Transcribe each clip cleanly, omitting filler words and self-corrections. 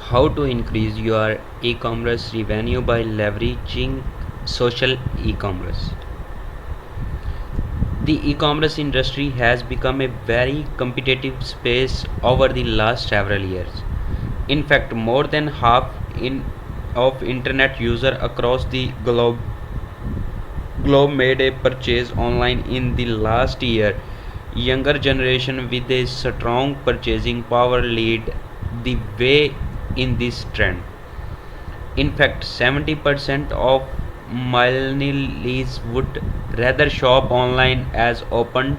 How to increase your e-commerce revenue by leveraging social e-commerce. The e-commerce industry has become a very competitive space over the last several years. In fact, more than half of internet users across the globe made a purchase online in the last year. Younger generation with a strong purchasing power lead the way in this trend. In fact, 70% of millennials would rather shop online as opposite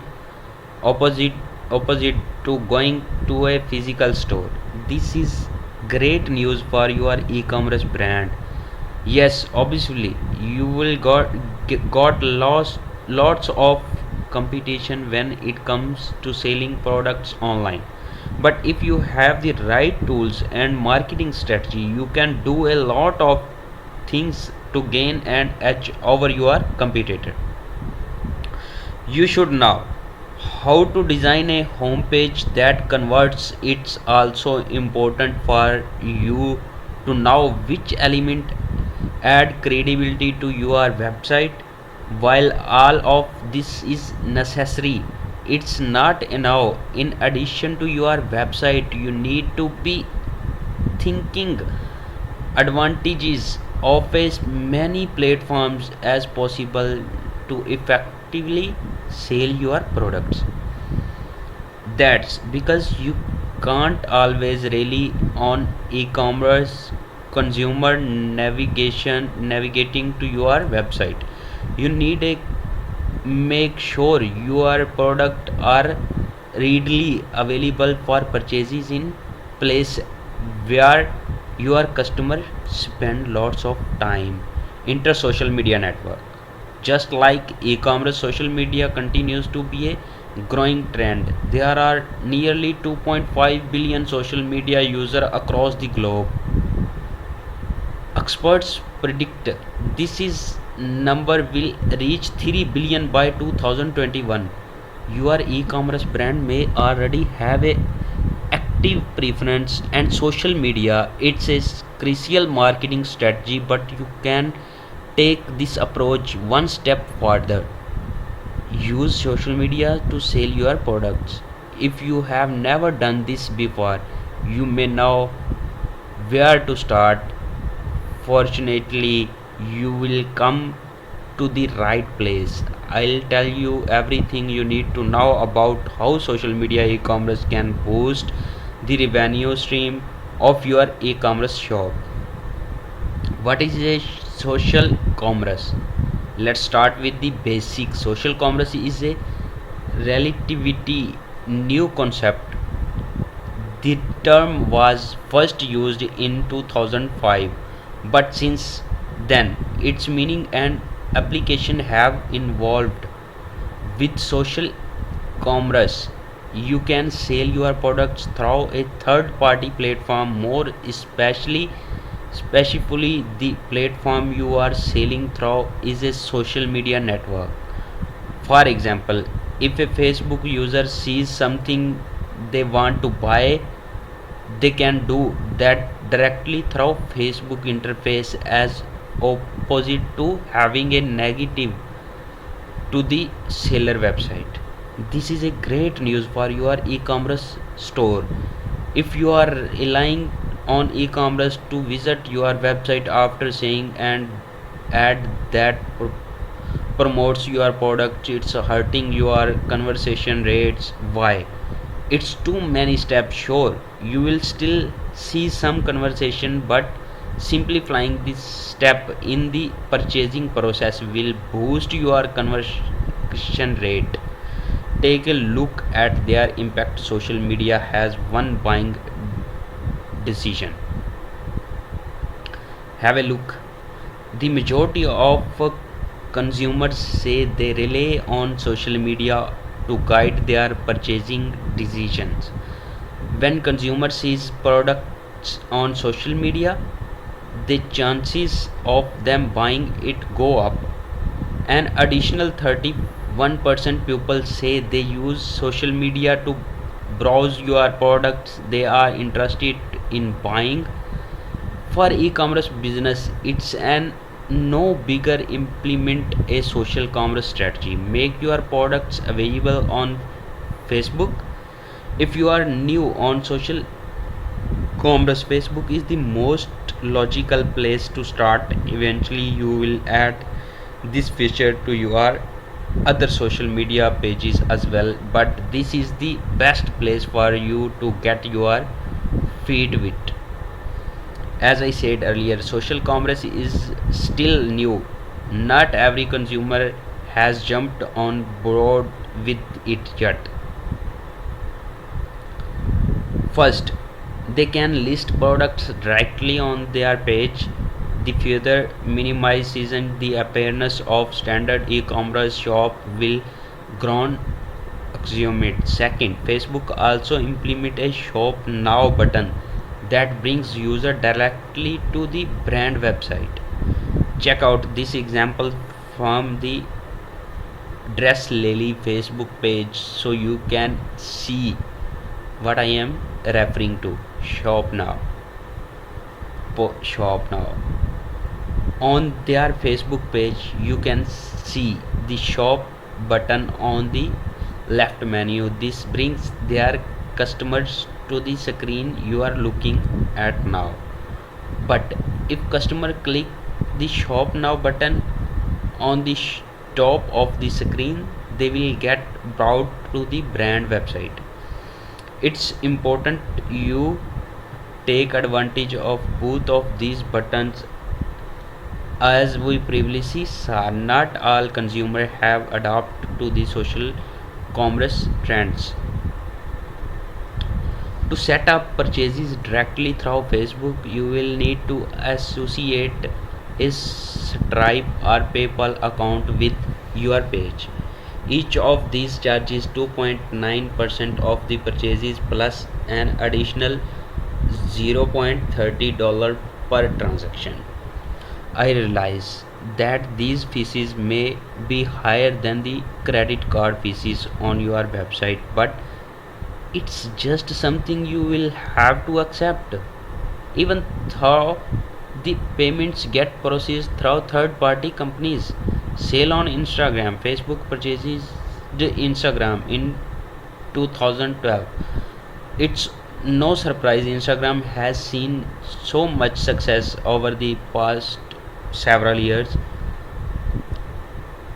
opposite to going to a physical store. This is great news for your e-commerce brand. Yes, obviously you will got lots of competition when it comes to selling products online. But if you have the right tools and marketing strategy, you can do a lot of things to gain an edge over your competitor. You should know how to design a homepage that converts. It's also important for you to know which element add credibility to your website. While all of this is necessary, it's not enough. In addition to your website, you need to be thinking advantages of as many platforms as possible to effectively sell your products. That's because you can't always rely on e-commerce consumer navigating to your website. You need to make sure your product are readily available for purchases in place where your customer spend lots of time. Inter social media network. Just like e-commerce, social media continues to be a growing trend. There are nearly 2.5 billion social media users across the globe. Experts predict this is number will reach 3 billion by 2021. Your e-commerce brand may already have a active preference and social media. It's a crucial marketing strategy, but you can take this approach one step further. Use social media to sell your products. If you have never done this before, you may know where to start. Fortunately, you will come to the right place. I'll tell you everything you need to know about how social media e-commerce can boost the revenue stream of your e-commerce shop. What is a social commerce? Let's start with the basic. Social commerce is a relatively new concept. The term was first used in 2005, but since then its meaning and application have evolved. With social commerce, you can sell your products through a third party platform. More specifically, the platform you are selling through is a social media network. For example, if a Facebook user sees something they want to buy, they can do that directly through Facebook interface, as opposite to having a negative to the seller website. This is a great news for your e-commerce store. If you are relying on e-commerce to visit your website after saying and ad that promotes your product, it's hurting your conversation rates. Why? It's too many steps. Sure, you will still see some conversation, but simplifying this step in the purchasing process will boost your conversion rate. Take a look at their impact. Social media has one buying decision. Have a look. The majority of consumers say they rely on social media to guide their purchasing decisions. When consumers sees products on social media, the chances of them buying it go up. An additional 31% people say they use social media to browse your products they are interested in buying. For e-commerce business, it's an no bigger implement a social commerce strategy. Make your products available on Facebook. If you are new on social commerce, Facebook is the most logical place to start. Eventually, you will add this feature to your other social media pages as well, but this is the best place for you to get your feed with. As I said earlier, social commerce is still new. Not every consumer has jumped on board with it yet. First, they can list products directly on their page. The further minimizes the appearance of standard e-commerce shop will grown axiomed. Second, Facebook also implement a shop now button that brings user directly to the brand website. Check out this example from the Dress Lily Facebook page so you can see what I am referring to. Shop now. Shop now. On their Facebook page, you can see the shop button on the left menu. This brings their customers to the screen you are looking at now. But if customer click the shop now button on the top of the screen, they will get brought to the brand website. It's important you take advantage of both of these buttons. As we previously saw, not all consumers have adapted to the social commerce trends. To set up purchases directly through Facebook, you will need to associate a Stripe or PayPal account with your page. Each of these charges 2.9% of the purchases plus an additional $0.30 per transaction. I realize that these fees may be higher than the credit card fees on your website, but it's just something you will have to accept. Even though the payments get processed through third party companies. Sale on Instagram. Facebook purchases the Instagram in 2012. It's no surprise Instagram has seen so much success over the past several years.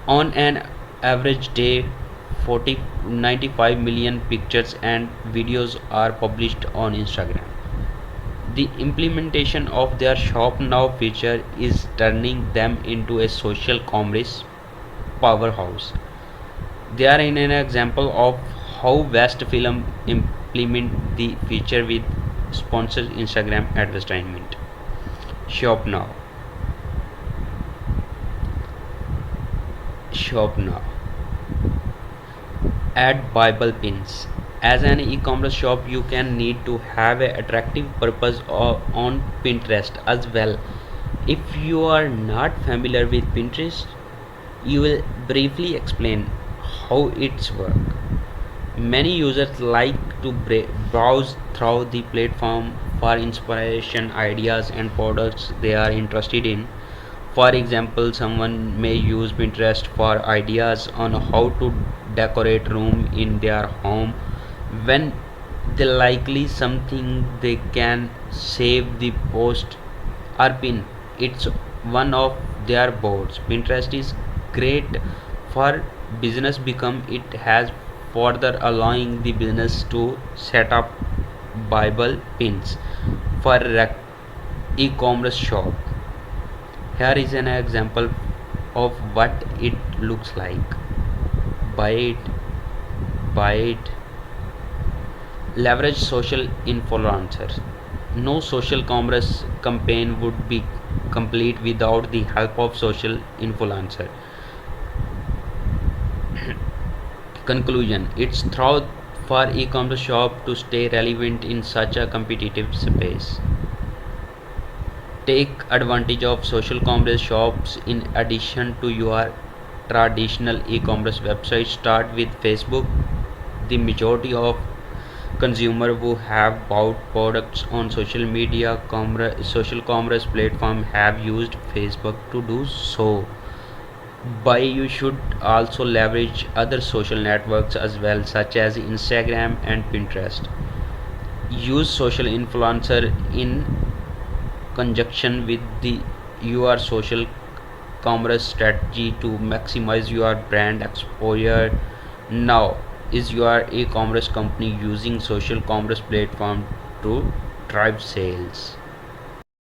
On an average day, 95 million pictures and videos are published on Instagram. The implementation of their Shop Now feature is turning them into a social commerce powerhouse. They are in an example of how West Film implement the feature with sponsored Instagram advertisement. Shop Now. Shop Now. Add Bible pins. As an e-commerce shop, you can need to have an attractive purpose on Pinterest as well. If you are not familiar with Pinterest, you will briefly explain how it's work. Many users like to browse through the platform for inspiration, ideas, and products they are interested in. For example, someone may use Pinterest for ideas on how to decorate room in their home when they likely something they can save the post or pin. It's one of their boards. Pinterest is great for business become it has further allowing the business to set up Bible pins for e-commerce shop. Here is an example of what it looks like. Buy it, buy it. Leverage social influencers. No social commerce campaign would be complete without the help of social influencer. Conclusion. It's thought for e-commerce shop to stay relevant in such a competitive space. Take advantage of social commerce shops in addition to your traditional e-commerce website. Start with Facebook. The majority of Consumer who have bought products on social commerce platform have used Facebook to do so. But you should also leverage other social networks as well, such as Instagram and Pinterest. Use social influencer in conjunction with the your social commerce strategy to maximize your brand exposure. Now, is your e-commerce company using social commerce platform to drive sales?